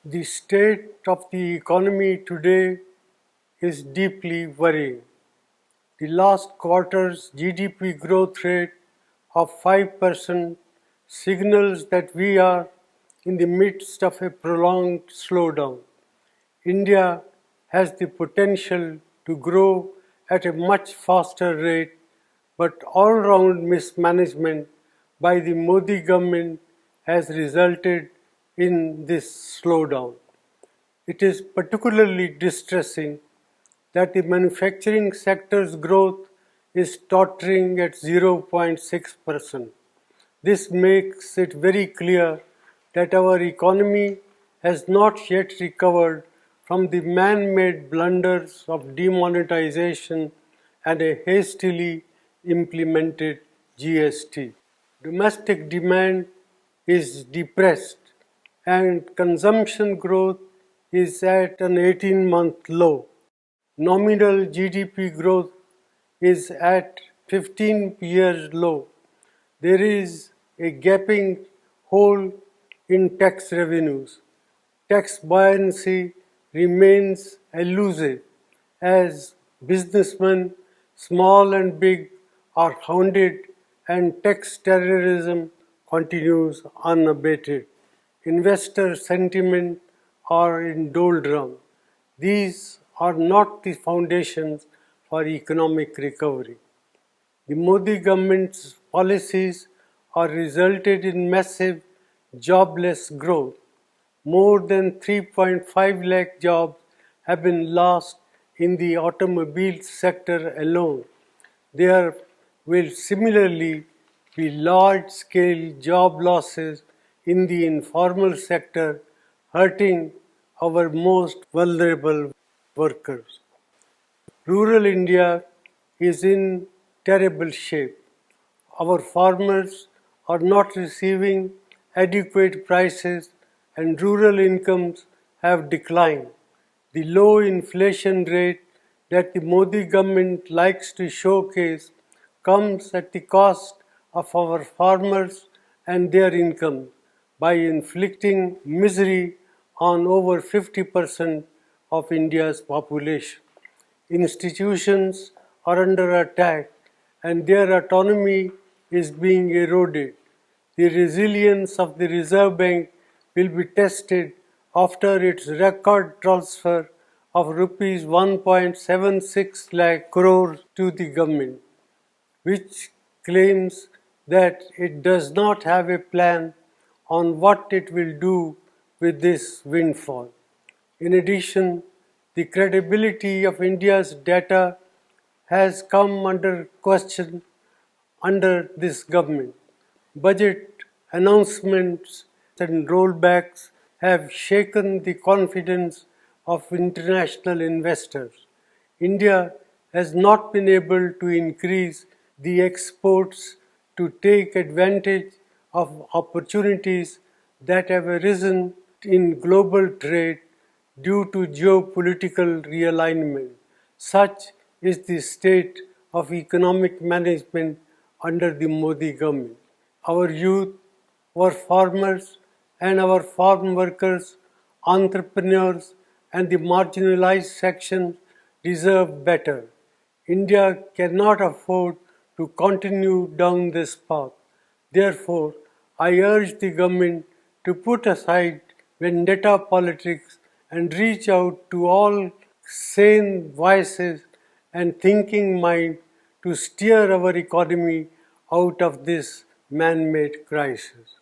The state of the economy today is deeply worrying. The last quarter's GDP growth rate of 5% signals that we are in the midst of a prolonged slowdown. India has the potential to grow at a much faster rate, but all-round mismanagement by the Modi government has resulted in this slowdown. It is particularly distressing that the manufacturing sector's growth is tottering at 0.6%. This makes it very clear that our economy has not yet recovered from the man-made blunders of demonetisation and a hastily implemented GST. Domestic demand is depressed and consumption growth is at an 18-month low. Nominal GDP growth is at 15-year low. There is a gaping hole in tax revenues. Tax buoyancy remains elusive as businessmen, small and big, are hounded and tax terrorism continues unabated. Investor sentiment are in doldrums. These are not the foundations for economic recovery. The Modi government's policies are resulted in massive jobless growth. More than 3.5 lakh jobs have been lost in the automobile sector alone. There will similarly be large-scale job losses in the informal sector, hurting our most vulnerable workers. Rural India is in terrible shape. Our farmers are not receiving adequate prices and rural incomes have declined. The low inflation rate that the Modi government likes to showcase comes at the cost of our farmers and their income by inflicting misery on over 50% of India's population. Institutions are under attack and their autonomy is being eroded. The resilience of the Reserve Bank will be tested after its record transfer of rupees 1.76 lakh crores to the government, which claims that it does not have a plan on what it will do with this windfall. In addition, the credibility of India's data has come under question under this government. Budget announcements and rollbacks have shaken the confidence of international investors. India has not been able to increase the exports to take advantage of opportunities that have arisen in global trade due to geopolitical realignment. Such is the state of economic management under the Modi government. Our youth, our farmers and our farm workers, entrepreneurs and the marginalized sections deserve better. India cannot afford to continue down this path. Therefore, I urge the government to put aside vendetta politics and reach out to all sane voices and thinking mind to steer our economy out of this man-made crisis.